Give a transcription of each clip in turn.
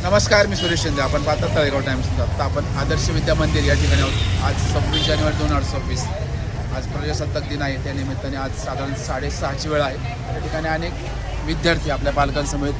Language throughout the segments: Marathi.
नमस्कार, मी सुरेश शिंदे. आपण पाहतात तळेगाव टाइम्स. आता आपण आदर्श विद्या मंदिर या ठिकाणी आहोत. आज 26 जानेवारी 2026 आज प्रजासत्ताक दिन आहे. त्या निमित्ताने आज साधारण 6:30ची वेळ आहे. या ठिकाणी अनेक विद्यार्थी आपल्या पालकांसमेत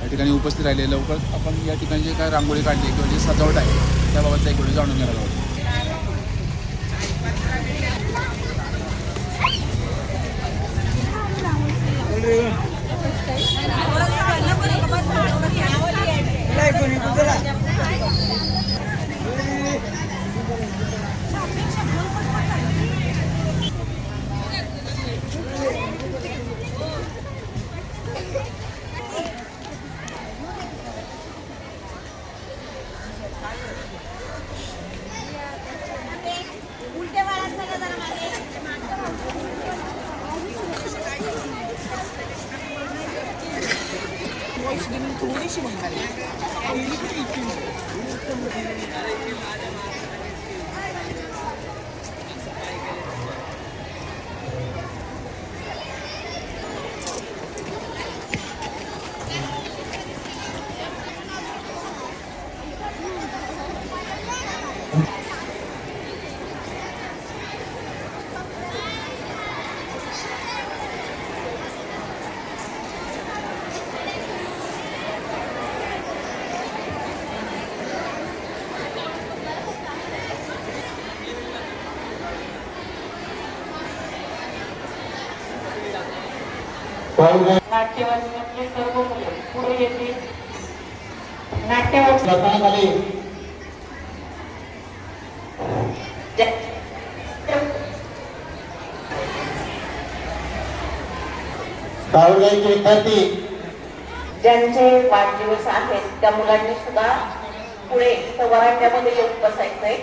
या ठिकाणी उपस्थित राहिले. लवकर आपण या ठिकाणी जे काय रांगोळी काढली किंवा जी सजावट आहे त्याबाबतचा एक व्हिडिओ जाणून घेणार आहोत. थोडीशी नाट्यवाचनातले सर्व मुले पुढे येतील. नाट्यवाचनाखाली विद्यार्थी ज्यांचे वाढदिवस आहेत त्या मुलांनी सुद्धा पुढे वरांड्यामध्ये येऊन बसायचंय.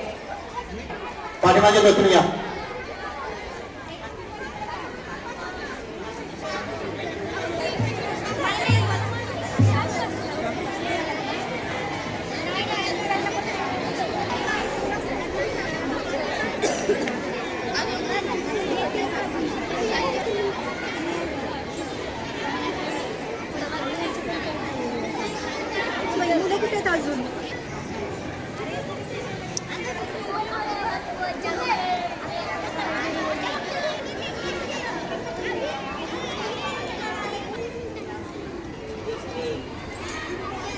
पाठीमागे बसून या.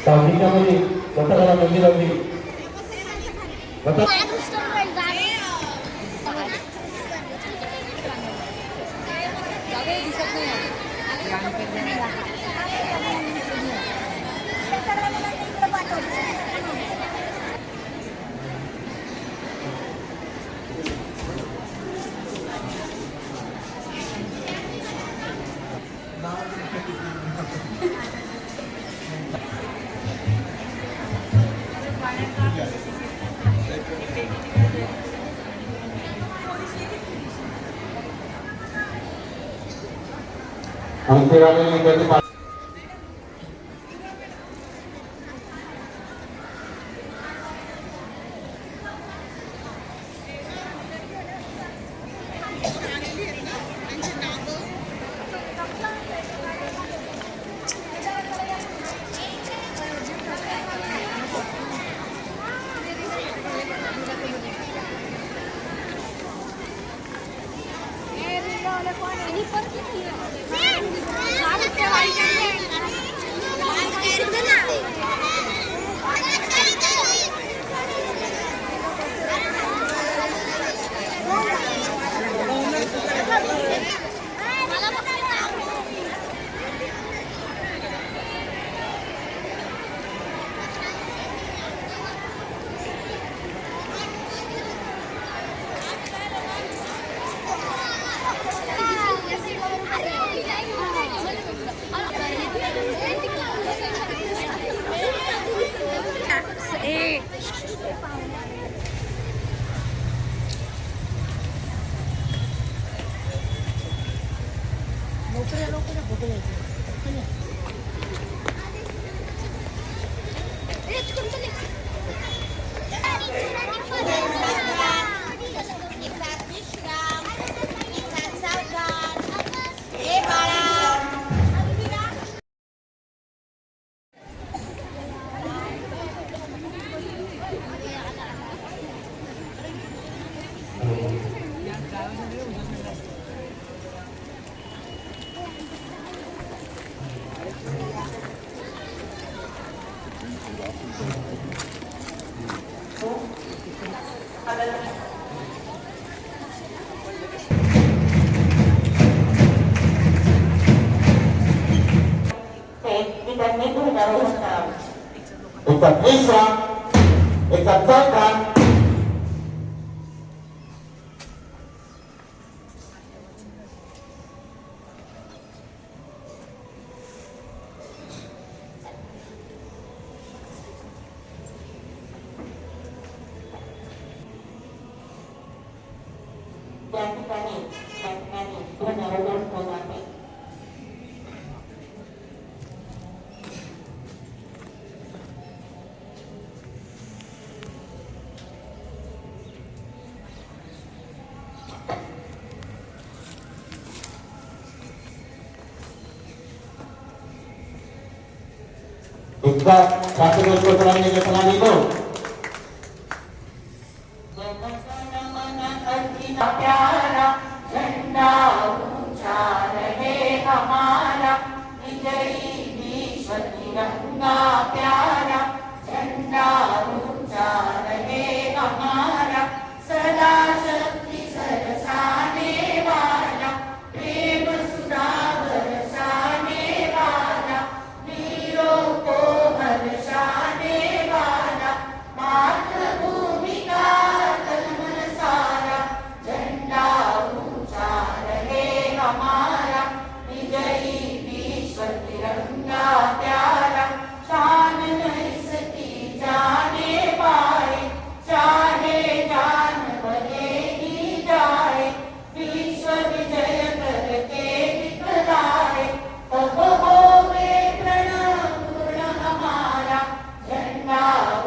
सावलीच्यामध्ये गटाला मंदिर लागली. Ini त्यांनी ध्वजारोहण करावं. एकदा तिसरा, एकदा चौथा. त्या ठिकाणी ध्वजारोहण होत आहे. एकदा राष्ट्रध्वज घेतला निघो. प्यारा झंडा ऊंचा रहे हमारा, विजयी विश्व तिरंगा प्यारा, झंडा ऊंचा रहे हमारा, सदा शक्ति सरसाने वाला, प्रेम सुधा बरसाने वाला, वीरों को हर्षाने वाला, मातृभूमि का तन सारा, झंडा ऊंचा रहे हमारा, विजयी विश्व तिरंगा प्यारा, शान नहीं सकी जाने पाए, चाहे जान बने ही जाए, विश्व विजय करके दिखलाए, तब होवे प्रण पूर्ण हमारा, झंडा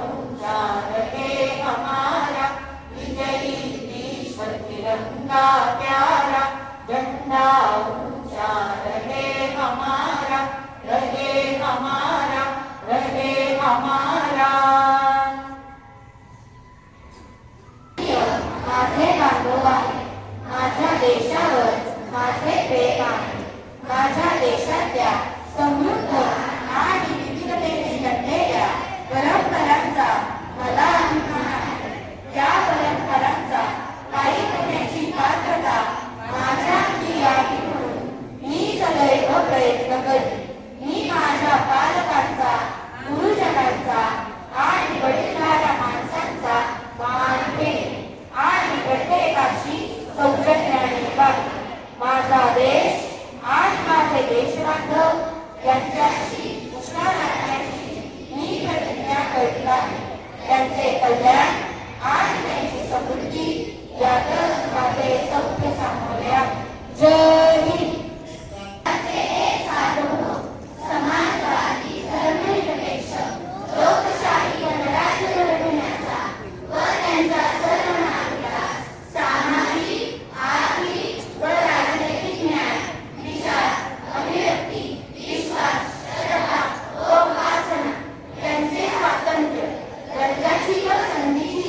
ऊंचा रहे हमारा, विजयी विश्व तिरंगा प्यारा, झंडा ऊंचा रहे हमारा, रहे हमारा, रहे हमारा. माझे बांधव आहे, माझ्या देशावर माझे प्रेम आहे, माझ्या देशातल्या समृद्ध आणि विविधतेने नटलेल्या परंपरांचा मला अभिमान आहे. त्या परंपरांचा काही होण्याची पात्रता माझ्या अंगी यावी म्हणून मी सदैव प्रयत्न करीन. मी माझ्या पालकांचा, गुरुजनांचा आणि वडीलधाऱ्या माणसांचा मान ठेवेन आणि प्रत्येकाशी सौजन्याने वागेन. माझा देश आणि माझे देशबांधव यांच्याशी उष्णा राहण्याची मी प्रतिज्ञा करीत आहे. त्यांचे कल्याण आणि त्यांची समृद्धी यातच माझे सौख्य सामावले आहे. जय हिंद. समाजवादी, धर्मनिरपेक्ष, लोकशाही गणराज्य घडवण्याचा व त्यांचा सर्व नागरिकांस सामाजिक, आर्थिक व राजनैतिक न्याय, विचार, अभिव्यक्ती, विश्वास, श्रद्धा व उपासना यांचे स्वातंत्र्य, दर्जाची व संधीची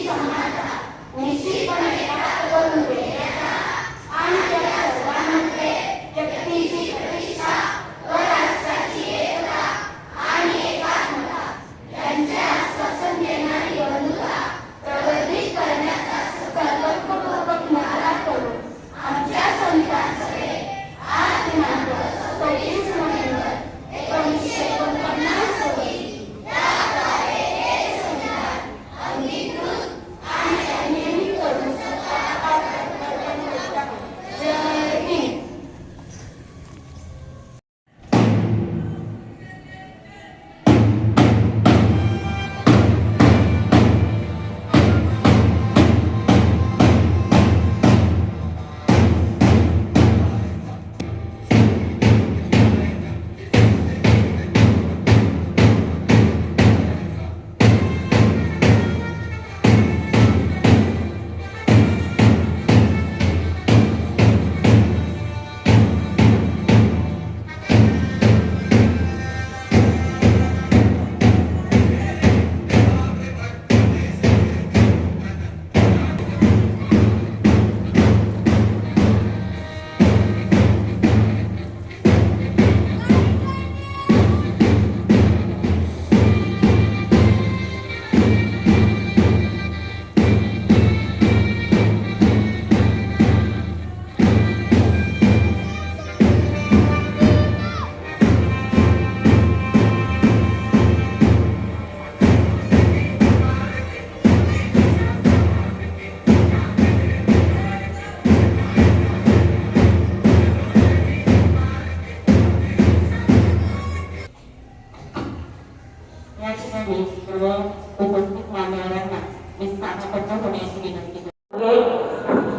आणि सर्व उपस्थित मान्यवरांना मी स्थानापन्न होण्याची विनंती करते.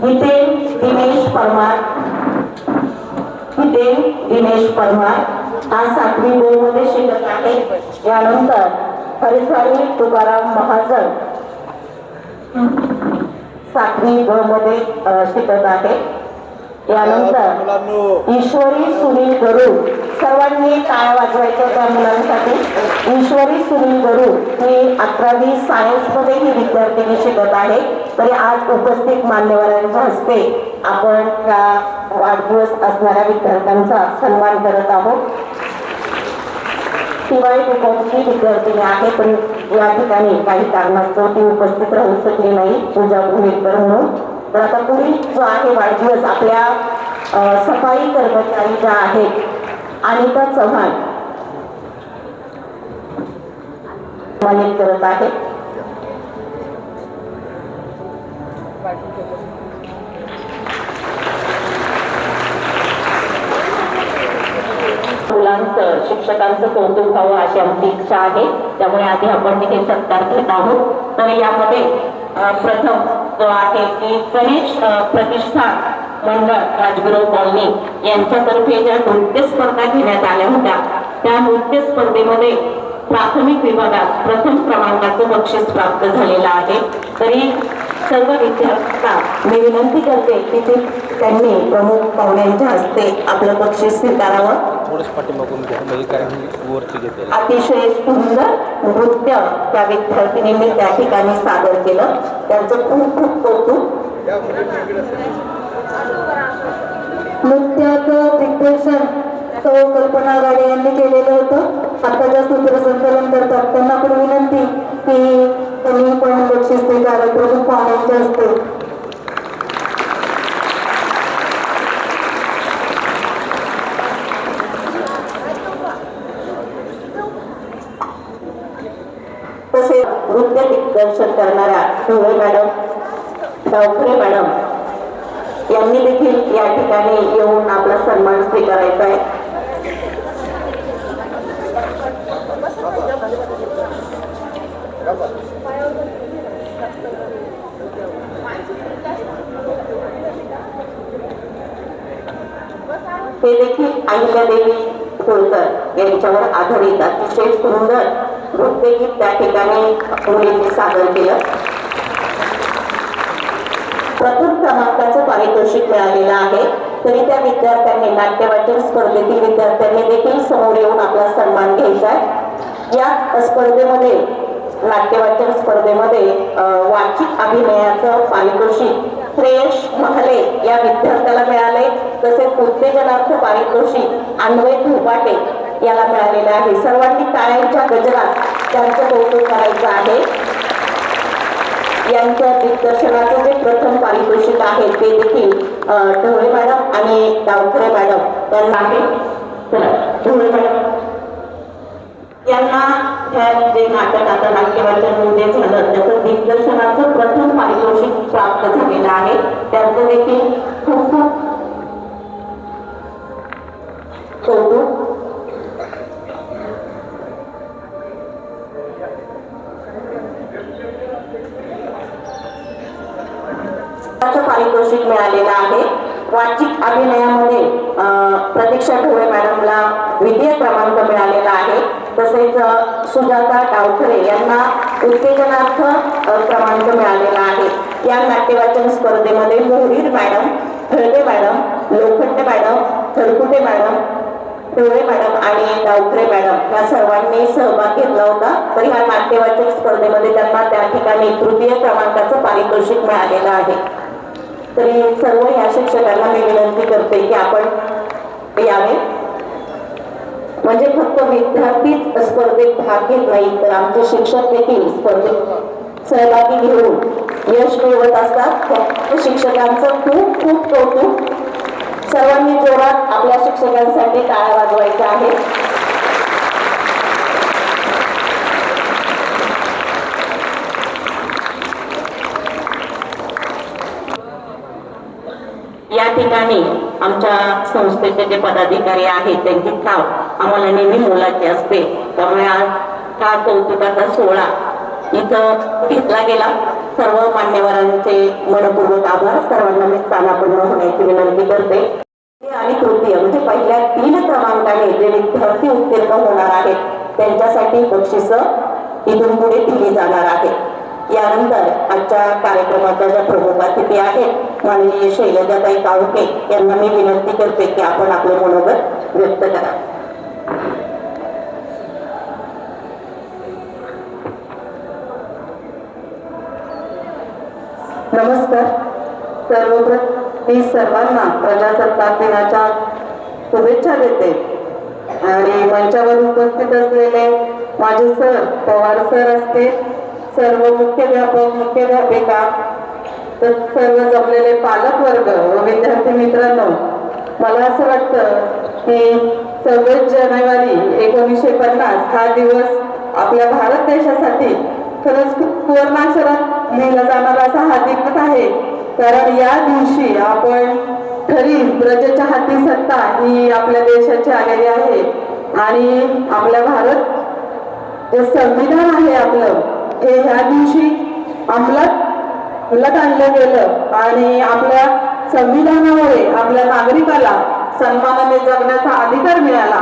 इथे दिनेश परमार, इथे दिनेश परमार हा 7वी ब मध्ये शिकत आहे. यानंतर हरिद्वारी तुकाराम महाजन 7वी ब मध्ये शिकत आहे. यानंतर ईश्वरी सुनील गरुड, सर्वांनी टाळ्या वाजवायच्या त्या मुलांसाठी. ईश्वरी सुनील गरुड ही 11वी सायन्समध्ये ही विद्यार्थिनी शिकत आहे. तरी आज उपस्थित मान्यवरांच्या हस्ते आपण या वाढदिवस असणाऱ्या विद्यार्थ्यांचा सन्मान करत आहोत. शिवाय ती विद्यार्थिनी आहे, पण या ठिकाणी काही कारणास्तव ती उपस्थित राहू शकली नाही, पूजा भूमिकर म्हणून. तर आता पुढील जो आहे वाढदिवस आपल्या सफाई कर्मचारी ज्या आहेत अनिता चव्हाण सन्मानित करत आहे. मुलांचं शिक्षकांचं कौतुक व्हावं अशी आमची इच्छा आहे. त्यामुळे आधी आपण तिथे सत्कार घेत आहोत. तर यामध्ये प्रथम जो आहे की गणेश प्रतिष्ठान मंडळ राजगुरू कॉलनी यांच्यातर्फे ज्या नृत्य स्पर्धा घेण्यात आल्या होत्या त्या नृत्य स्पर्धेमध्ये प्राथमिक विभागात प्रथम क्रमांकाचं बक्षीस प्राप्त झालेलं आहे. तरी सर्व विद्यार्थ्यांना मी विनंती करते की त्यांनी प्रमुख पाहुण्यांच्या हस्ते आपलं बक्षीस स्वीकारावं. अतिशय सुंदर नृत्य त्या विद्यार्थिनींनी त्या ठिकाणी सादर केलं. त्यांचं खूप खूप कौतुक. नृत्याचं दिग्दर्शन कल्पना गाडे यांनी केलेलं होतं. आता ज्या सूत्रसंचालन करतात त्यांना पण विनंती की त्यांनी पण बक्षीस स्वीकारावं प्रमुख पाहुण्यांच्या हस्ते. तसेच नृत्य दिग्दर्शन करणाऱ्या ढोळे मॅडम, डावखरे मॅडम यांनी देखील या ठिकाणी येऊन आपला सन्मान स्वीकारायचा आहे. हे देखील अहिल्यादेवी होळकर यांच्यावर आधारित अतिशय सुंदर नृत्यगीत त्या ठिकाणी मुलींनी सादर केलं. प्रथम क्रमांकाचं पारितोषिक मिळालेलं आहे. तरी त्या विद्यार्थ्यांनी नाट्यवाचन स्पर्धेतील विद्यार्थ्यांनी देखील समोर येऊन आपला सन्मान घ्यायचा आहे. या स्पर्धेमध्ये नाट्यवाचन स्पर्धेमध्ये वाचिक अभिनयाचं पारितोषिक श्रेयश महाले या विद्यार्थ्याला मिळाले. तसेच उत्तेजनार्थ पारितोषिक अन्वय धुपाटे याला मिळालेलं आहे. सर्वांनी टाळ्यांच्या गजरात त्यांचं कौतुक करायचं आहे. यांच्या दिग्दर्शनाचं जे प्रथम पारितोषिक आहे ते देखील ढोळे मॅडम आणि डावखरे मॅडम यांना आहे. ढोळे मॅडम यांना जे नाटक आता नाट्यवाचन मध्ये झालं त्याचं दिग्दर्शनाचं प्रथम पारितोषिक प्राप्त झालेलं आहे. त्यांचं देखील खूप खूप कौतुक. पारितोषिक मिळालेलं आहे. वाचिक अभिनयामध्ये प्रतीक्षा ढोळे मॅडमला द्वितीय क्रमांक मिळालेला आहे. तसेच सुजाता डावखरे यांना उत्तेजनार्थ क्रमांक मिळालेला आहे. या नाट्यवाचन स्पर्धेमध्ये Mohrir madam, Halde madam, Lokhande madam, Tharkute madam, Dhole madam आणि डावखरे मॅडम या सर्वांनी सहभाग घेतला होता. तरी या नाट्यवाचन स्पर्धेमध्ये त्यांना त्या ठिकाणी तृतीय क्रमांकाचं पारितोषिक मिळालेलं आहे. तरी सर्व या शिक्षकांना मी विनंती करते की आपण यावे. म्हणजे फक्त विद्यार्थीच स्पर्धेत भाग घेत नाही तर आमचे शिक्षक देखील स्पर्धेत सहभागी घेऊन यश मिळवत असतात. शिक्षकांचं खूप खूप कौतुक. सर्वांनी जोरात आपल्या शिक्षकांसाठी टाळ्या वाजवायच्या आहेत. या ठिकाणी आमच्या संस्थेचे जे पदाधिकारी आहेत त्यांची नाव आम्हाला नेहमी मोलाची असते. त्यामुळे आज हा कौतुकाचा सोहळा इथं घेतला गेला. सर्व मान्यवरांचे मनपूर्वक आभार. सर्वांना मी स्थानापन्न होण्याची विनंती करते. आणि तृतीय म्हणजे पहिल्या 3 क्रमांकाने जे विद्यार्थी उत्तीर्ण होणार आहेत त्यांच्यासाठी बक्षिसं इथून पुढे दिली जाणार आहे. यानंतर आजच्या कार्यक्रमाच्या ज्या प्रमुख अतिथी आहेत माननीय शैलजाताई काळुके यांना मी विनंती करते की आपण आपले मनोगत व्यक्त करा. नमस्कार. सर्वप्रथम मी सर्वांना प्रजासत्ताक दिनाच्या शुभेच्छा देते आणि मंचावर उपस्थित असलेले माझे सर पवार सर असतील, सर्व मुख्याध्यापक मुख्याध्यापिका, सर्व जमलेले पालक वर्ग व विद्यार्थी मित्रांनो, मला असं वाटतं की 26 जानेवारी 1950 हा दिवस आपल्या भारत देशासाठी खरंच खूप सुवर्णाक्षरात लिहिला जाणारा असा हा दिवस आहे. कारण या दिवशी आपण खरी प्रजेच्या हाती सत्ता ही आपल्या देशाची आलेली आहे आणि आपल्या भारत जे संविधान आहे आपलं हे ह्या दिवशी अंमलात आणलं गेलं आणि आपल्या संविधानामुळे आपल्या नागरिकाला सन्मानाने जगण्याचा अधिकार मिळाला.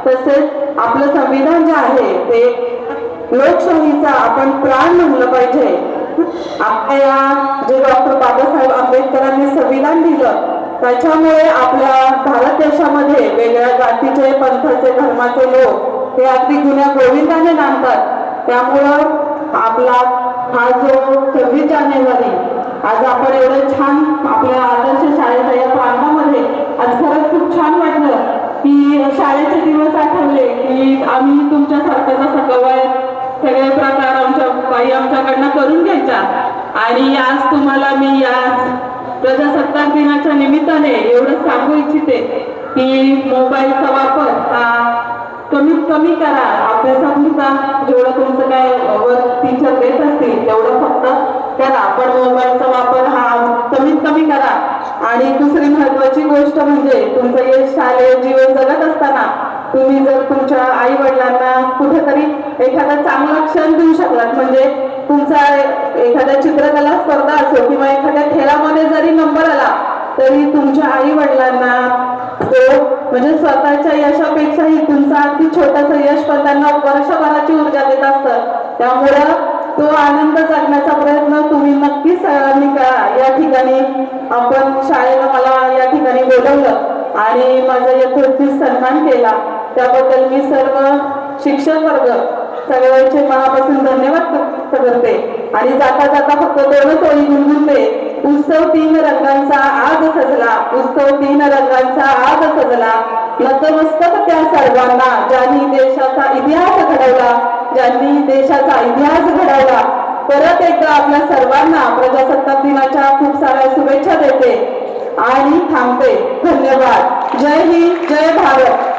तसेच आपलं संविधान जे आहे ते लोकशाहीचा आपण प्राण म्हणलं पाहिजे. आपल्या जे डॉक्टर बाबासाहेब आंबेडकरांनी संविधान दिलं त्याच्यामुळे आपल्या भारत देशामध्ये वेगळ्या जातीचे पंथाचे धर्माचे लोक हे अगदी गुण्या गोविंदाने नांदतात. त्यामुळं आपला हा जो 26 जानेवारी आज आपण एवढं छान आपल्या आदर्श शाळेच्या या प्रांगणामध्ये आज खरंच खूप छान वाटलं की शाळेचे दिवस आठवले की आम्ही तुमच्यासारखं जसं कवायत सगळे प्रकार आमच्या बाई आमच्याकडनं करून घ्यायच्या आणि आज तुम्हाला मी या प्रजासत्ताक दिनाच्या निमित्ताने एवढं सांगू इच्छिते की मोबाईलचा वापर हा कमीत कमी करा. अभ्यासापुरता जेवढं तुमचं काय वर्क टीचर देत असतील तेवढं फक्त करा, पण मोबाईलचा वापर हा कमीत कमी करा. आणि दुसरी महत्वाची गोष्ट म्हणजे तुमचं हे शालेय जीवन जगत असताना तुम्ही जर तुमच्या आई वडिलांना कुठेतरी एखादा चांगला क्षण देऊ शकलात, म्हणजे तुमचा एखाद्या चित्रकला स्पर्धा असो किंवा एखाद्या खेळामध्ये जरी नंबर आला तरी तुमच्या आई वडिलांना तो म्हणजे स्वतःच्या यशापेक्षाही तुमचा अगदी छोटासा यश पण त्यांना वर्षभराची ऊर्जा देत असतं. त्यामुळं तो आनंद जगण्याचा प्रयत्न तुम्ही नक्कीच सगळ्यांनी करा. या ठिकाणी आपण शाळेला मला या ठिकाणी बोलवलं आणि माझा यथोचित सन्मान केला त्याबद्दल मी सर्व शिक्षक वर्ग सगळ्यांचे मनापासून धन्यवाद करते. आणि जाता जाता फक्त 2च ओळी गुणगुणते. उत्सव 3 रंगांचा आज सजला, उत्सव 3 रंगांचा आज सजला, नतमस्तक त्या सर्वांना ज्यांनी देशाचा इतिहास घडवला, ज्यांनी देशाचा इतिहास घडवला. परत एकदा आपल्या सर्वांना प्रजासत्ताक दिनाच्या खूप साऱ्या शुभेच्छा देते आणि थांबते. धन्यवाद. जय हिंद, जय भारत.